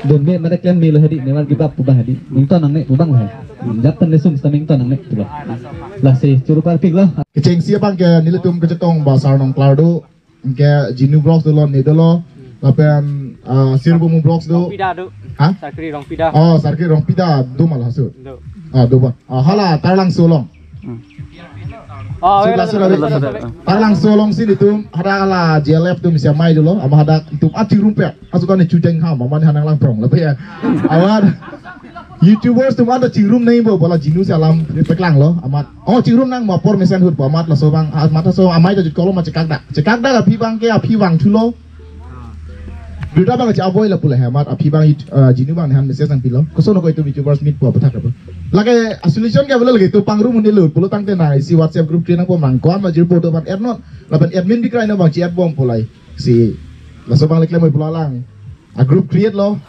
[SPEAKER 1] dombe mate klan mil hedi never give up pubang hedi mington nang ne pubang hai jatan lesum samington nang ne tulo la si churupar pig lo
[SPEAKER 3] kecengsi bang ke nilutum kecetong basar nong cloudo ke Jinu Vlogs dolo ne dolo lapen Sirbumu Vlogs do ha
[SPEAKER 11] Sarkri rong pida
[SPEAKER 3] sarkri rong pida do mal hasud do ba hala tarlang solong Tarlang solong sini tu ada ala JLF tu mesti mai dulu, ama ada itu ati rumpet, asukan ni cujeng ham, ama ni hanang langprong, lebih ya. Awal YouTubers tu ada cirum nih bo, bola Jinu si alam peklang lo, amat. Cirum nang mapor mesen hut, amat lah sobang, amat lah so amai tu kolom macam cekak dah lah pi bang ke, pi wang culo. Berita bang aja avoid lah pula hemat api bang jinu bang han message ang pilo koso no ko itu YouTubers meet po patak apa lagi solution ke boleh lagi tu pangru mun dulu puluh tang tena isi WhatsApp group training po mangkon majir po tu bang ernon laban admin dikrai na bang chat bom pulai si laso bang lekle mo pulalang a group create lo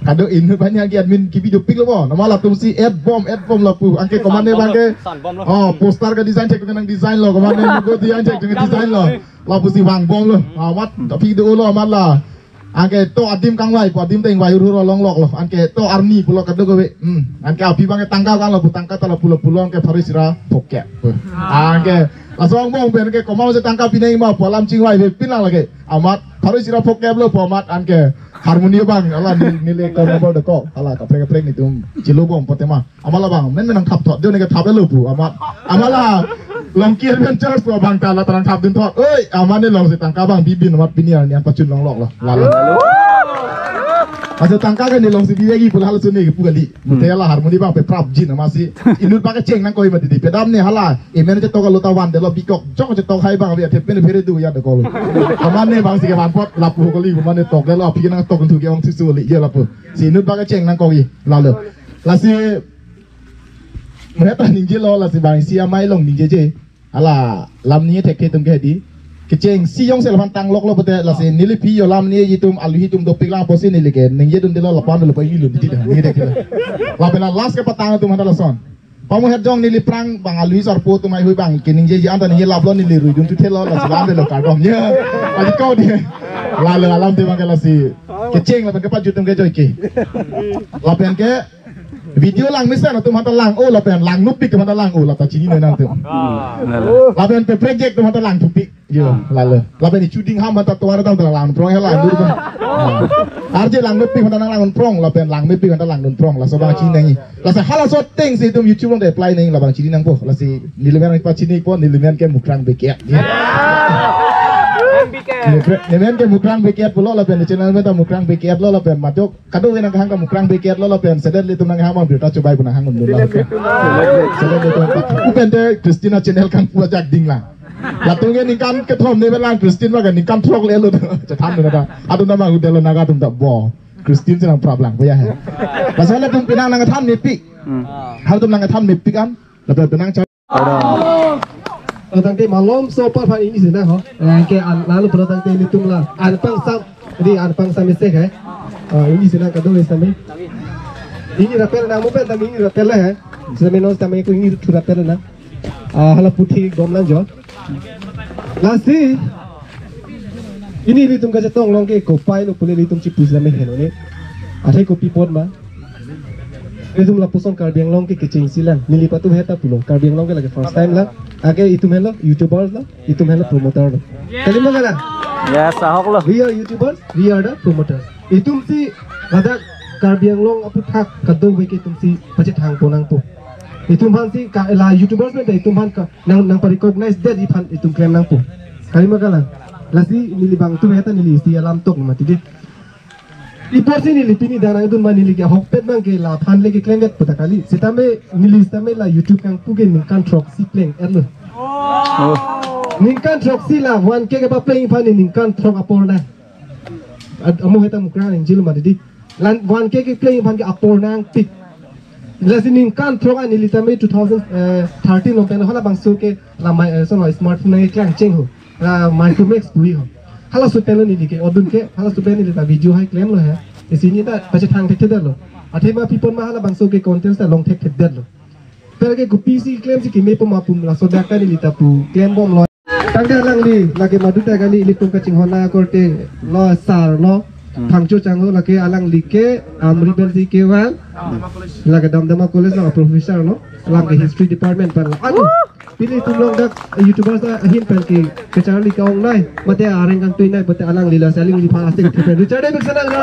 [SPEAKER 3] kado ini banyak lagi admin ki video pic lo po nama lah tu si add bomb lah pu angke komande bang ke poster ke design cek dengan design lo komande go design cek dengan design lo lah pu si bang bom lo amat tapi video lo amat lah angke to adim kang wai adim teng wai uru long lok lo angke to army pulo kado go angke api bang tangkal kan lo tangkal tala pulo angke parisira poket angke langsung bong ben ke komau se tangkal pinai ma polam cing wai pinang lagi amat parisira poket lo amat angke harmoni bang ala nilai ko nomor deko ala ka prek ni tum cilu bom potema amala bang men nang thap thot de ne ka thap lu pu amala long kier ventures ko bang kala tarang thap din thot oi amane long se tangka bang bibin mat piniar ni an pacun long lok lo lalu Asa tangka kan ni long si biegi pula hal suni pu gali mutela harmoni bang pe prap jin masih inut pakai ceng nang koi mati di pedam ni hala emen je to ka lota wan de lo bikok jok je to hai bang bi te pen pere du ya de ko amane bang si ke ban pot lapu ko li mane tok de lo pi nang tok tu ke ong su li je lapu si inut pakai ceng nang koi lalu la si mereka ninje lo la si bang si amai long ninje je ala lam ni tek ke tum ke di keceng si yong selapan tang lok lo pete la se nili pi yo lam ni yitum alu hitum do piklang posi nili ke ninje dun dilo lapan lo pai lu di ni dek la pena las ke patang tu mandala son pamu het jong nili prang bang alu sar po tu mai hui bang ke ninje ji anta ninje lab lo nili ru dun tu thelo la selam de lo ka dom ye ali kau dia la le alam te bang la si keceng la pen ke pa jutum ke joy ke la pen ke video lang misalnya tu mata lang oh lapen lang nupik ke mata lang oh lata cini nang tu lapen pe project tu mata lang tupik yo lalu lapen ni cuding ham mata tuara tang lang prong helang dulu kan arje lang nupik mata lang prong lapen lang nupik mata lang nun prong la sobang cini nangi la sa hala so ting si tu YouTube long de apply nangi labang cini nang po la si nilimen pa cini po nilimen ke mukrang bekiat Nemen ke mukrang bekiat pulo la pen channel meta mukrang bekiat lo la pen matok kado wenang hang ka mukrang bekiat lo la pen sedar li tumang hamon berita coba pun hang mun la sedar li tum pen de Christina channel kan pu jak ding la la tung ge ningkan ke thom ne belang Christine ma ga ningkan throk le lo cha tham na da adu na ma hu de lo naga tum da bo Christine senang problem ya ha la sala tum pinang nang tham ni pi hal tum nang tham ni pi kan la pen pinang cha
[SPEAKER 8] tangte malom so par par ini sih ho ke lalu pada tangte ini tum lah anpang sam jadi anpang sam mistake hai ini sih kado isame ini rapel na mo pe tang ini rapel hai isame no tame ko ini tu rapel na hala puthi gomlan jo lasi ini litum ka jatong long ke ko pai no pule litum chipu isame heno ne athai ko pipot ma Itu mula puson karbiang long ke kecing silang nili patu heta pulo karbiang long ke lagi first time lah age itu melo YouTubers lah itu melo promoter lah kali mana lah
[SPEAKER 2] yes ahok lo
[SPEAKER 8] we are YouTubers we are the promoters itu si ada karbiang long apu thak kado weke tum si pacet hang ponang tu itu man si la YouTubers men itu man ka nang pa recognize that itu claim nang pu kali mana lah lasi nili bang tu heta nili si alam tok mati di Iporsi nili pini dana itu man nili ke hokpet bang ke la phan leke claim vet pata kali sitame nili sitame la YouTube kang puge ningkan trok si pleng erlo ningkan trok si la wan ke pa pleng phan ningkan trok apor na amu heta mukran injil ma di lan wan ke pleng phan ke apor nang pik lasi ningkan trok ani nili tame 2013 no pen hala bang su ke la mai so smartphone nang klang cheng ho la micromax puri ho hala supelo ni dike odun ke hala supelo ni ta video hai claim lo hai di sini ta pache thang thek thek lo athe ma people ma hala bangso ke content ta long thek thek lo per ke PC claim si ke me po ma pum la so da ka ni ta pu claim bom lo tang de lang li lage madu ta gali li tum ka ching hona korte lo sar lo thang chu chang ho lage alang li ke amri bel si ke wa lage dam dama college lo professor lo lage history department par anu pilih tulong dak YouTubers da hin pel ke kecari kaung nai mate areng kang tuinai mate alang lila saling li plastik tepen richard bek sanang na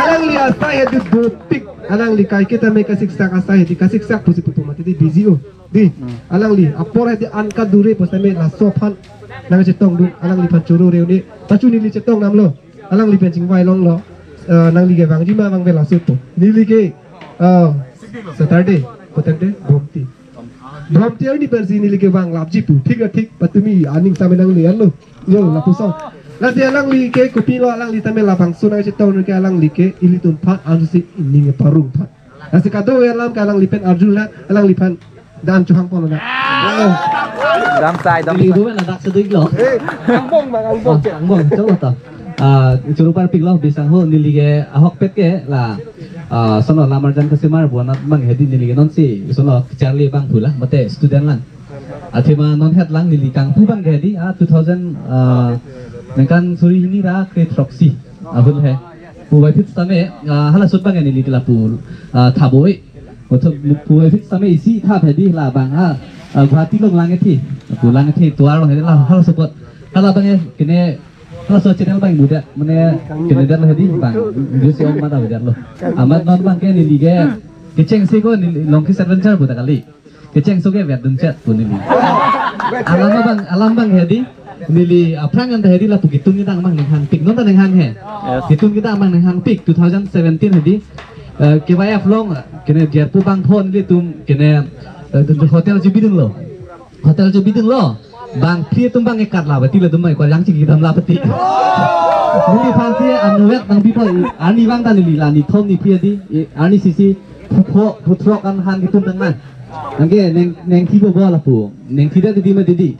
[SPEAKER 8] alang li asta he du pik alang li kai kita me kasik sak asta he kasik sak pusi putu mate di busy o di alang li apor he an ka dure posta me la sofan nang cetong du alang li pachuru reu ni pachu ni li cetong nam lo alang li pencing vai long lo nang li ge bang jima bang bela suto ni li ke Saturday potente bomti Bramtiar ni persi ni lagi bang lapji pu, ठीक है ठीक, पतमी आनिंग सामने नंग लिया लो, यो लापुसों, Nasi alang li ke kopi lo alang li tame lapang sunai citau nuke alang li ke ilitun pat ansi ini parung pat. Nasi kado alang ke alang lipen arjula alang lipan dan cuhang polo na.
[SPEAKER 2] Dam sai dam.
[SPEAKER 1] Ini dua nak sedih loh.
[SPEAKER 8] Angbong bang angbong.
[SPEAKER 1] Angbong coba tak. Curupan pik loh bisang ho nili ke ahok pet ke lah. Sono lamar jan kesimar buat bang hedi nili ke non si sono Charlie bang pula mate student lang. Athima non head lang nili kang pu bang hedi 2000 Nengkan suri ini ra create proxy abul hai puai fit same hala sut bang ni litla pul thaboi oto puai fit same isi tha phedi la bang guwahati long lange thi pulang thi tuar long la hala support hala bang kene hala so channel bang muda mane kene dar la hedi bang jusi om mata dar lo amat non bang ke ni ge kecheng se ko long ki adventure buta kali kecheng so ge adventure pun ni alam bang hedi nili aprangan tadi lah pugitun kita amang nenghang pik nonton nenghang he gitun kita amang nenghang pik 2017 hadi kebaya flong kene jerpu bang phone li tum kene hotel jubidun lo bang phi tum bang ekat la bati la tum mai ko yang chi gidam la bati nili phansi anuwet bang pipo ani bang ta nili la ni thom ni phi di ani sisi putro kan han gitun tengman angge neng thi bo la pu neng thi da di ma di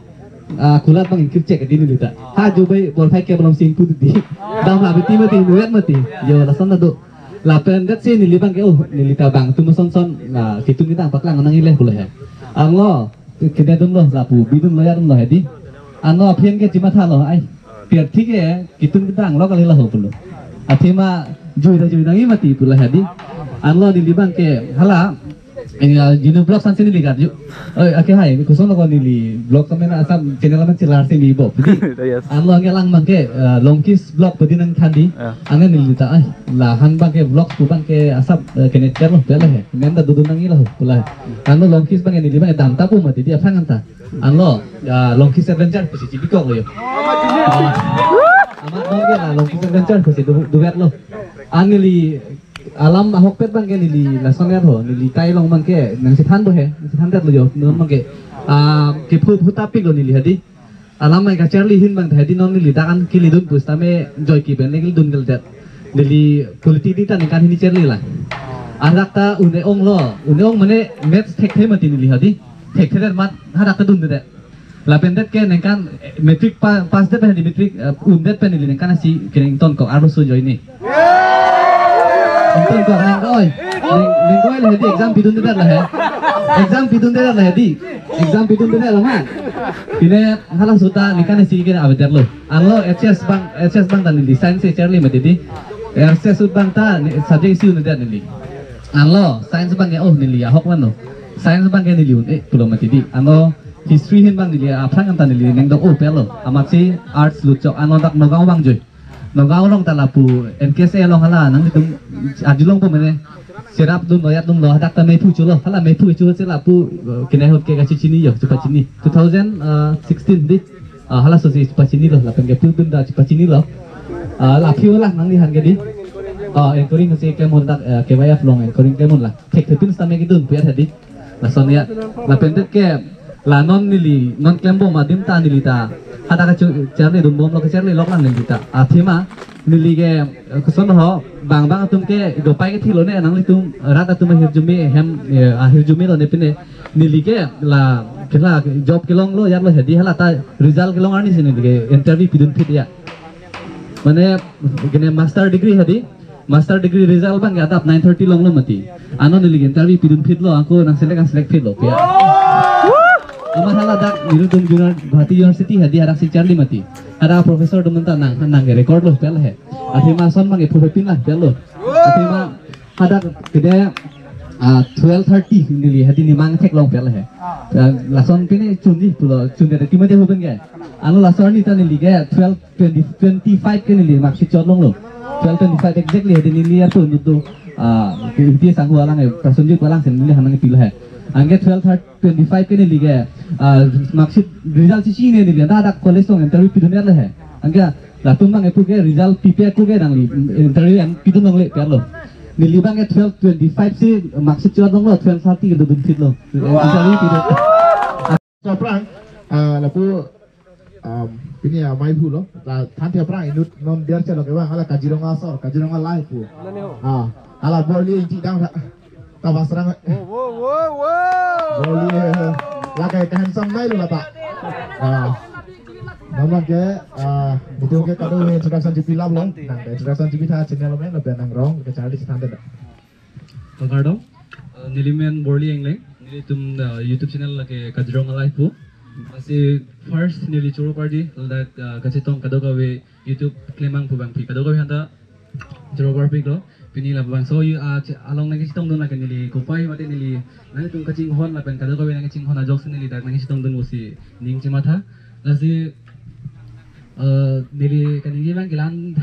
[SPEAKER 1] kulat bang ingkir cek di nilita ha jobai bol phai ke belum sing put di dam la beti mati nuet mati yo la son do la pen dat sin nili bang ke nilita bang tu son la kitung kita paklang nang ile pula he anglo kede dum lo la pu bidum lo ya dum lo he di ano phian ke jima tha lo ai piat thik e kitung kita anglo kali la ho pulu athima jui nang mati pula he di anglo nili bang ke hala ini jinu blog san sini lihat yuk. Oke hai, kusong lo nili blog kami na asam channel kami cilar sini ibo. Jadi, anu angge lang bangke longkis blog pedi nang kandi. Angge nili ta lahan bangke blog tu bangke asam kene cer lo bela he. Menda dudu nang ilo pula. Anu longkis bangke nili bangke dam tapu mati dia fangan ta. Anu longkis adventure pesi cibikok lo yo. Amat bangke lah longkis adventure pesi duet lo. Anili alam ahok pet bang ke nili lason ya ho nili tai long bang ke nang sithan bo he sithan dat lo yo non bang ke phu tapik lo nili hadi alam mai ka charli hin bang hadi non nili dakan kili dun pustame joy ki ben legil dun gal dat nili kuliti di tan kan hini charli la arak ta une ong mane maths thek the mati nili hadi thek the mat hadak ta dun de la pendet ke nang kan metric pas de hadi metric undet pen nili nang kan si kering ton ko arbo su joy ni Untung kok nenggoy lah hadi exam bidun tidak lah exam bidun tidak lah hadi exam bidun tidak lah man kini halang suta nikan si kini abeter lo anlo HS bang tan nili science Charlie mati di HS bang ta subject isi tidak nili anlo science bang oh nili ahok man lo science bang nili pulau mati di anlo history hin bang nili apang tan nili neng dok pelo amat si arts lucu anlo tak nogau bang joy nogau long talapu NKS long hala nang itu ajulong po mene serap dum loyat dum lo hadak ta mepu chulo hala mepu chu sela pu kene hot ke gachi chini yo chupa chini 2016 di hala so si chupa chini lo la pen ke pu dum da chupa chini lo la phiu la nang ni han ke di anchoring se ke mon dak ke waya flong anchoring ke mon la thek thepin stame ki dun pu ya thadi la son ya la pen ke la non nili non klembo madim ta nili ta ada ka charli dum bom lo ke charli lok lang nili ta athima nili ke kuson ho bang tum ke do pai ke thilo ne nang li tum rata tum hirjumi hem hirjumi lo ne pine nili ke la kela job ke long lo yar lo hedi hala ta result ke long ani sini ke interview pidun fit ya mane gene master degree hedi master degree result bang ya tap 930 long lo mati ano nili ke interview pidun fit lo aku nang select fit lo ya Amar hala dak nirudum junar Guwahati University hadi harak si Charlie mati. Ada profesor demunta nang record lo pel he. Athima son mang epu pin lah pel lo. Athima hadak kede 12:30 nili hadi ni mang thek long pel he. Lason pine chunji pulo chunde de timade hoben ge. Anu lason ni tan nili ge 12:25 ke nili mak si chot long lo. 12:25 exactly hadi nili ya tu nutu dia sanggu alang e prasunjuk alang sen nili hanang pil he. Angge 12:25 ke nili ge maksud result si ne nili da college song interview pidun le he angge la tum bang epu ge result pipe ku ge dang li interview an pidun nang le per lo nili bang ge 12:25 si maksud chot dong lo 12:30 ke dun fit lo interview pidun
[SPEAKER 3] soprang lapu Ini ya mai pu lo. La than thia prang inut non der chalo ke bang ala Kaziranga sor Kaziranga lai pu. Ala boli inti dang ta basrang. Boli la kai kan sam mai lo la ta. Nama ke itu ke kado introduction GP lab lo. Nang introduction GP tha channel lo men lo benang rong ke channel di stan da.
[SPEAKER 1] Pagardong nilimen borli engleng nili tum YouTube channel lake Kaziranga lai pu. Masih first nili choro party like kacitong kadogawe YouTube klemang pu bang pi kadogawe hanta choro party lo pinila bang so you along nang chitong dun lake nili kupai mate nili nang tum kaching hon la pen kadogawe nang ching hon ajok nili dak nang chitong dun musi ning chimatha lasi nili kanigi bang kilan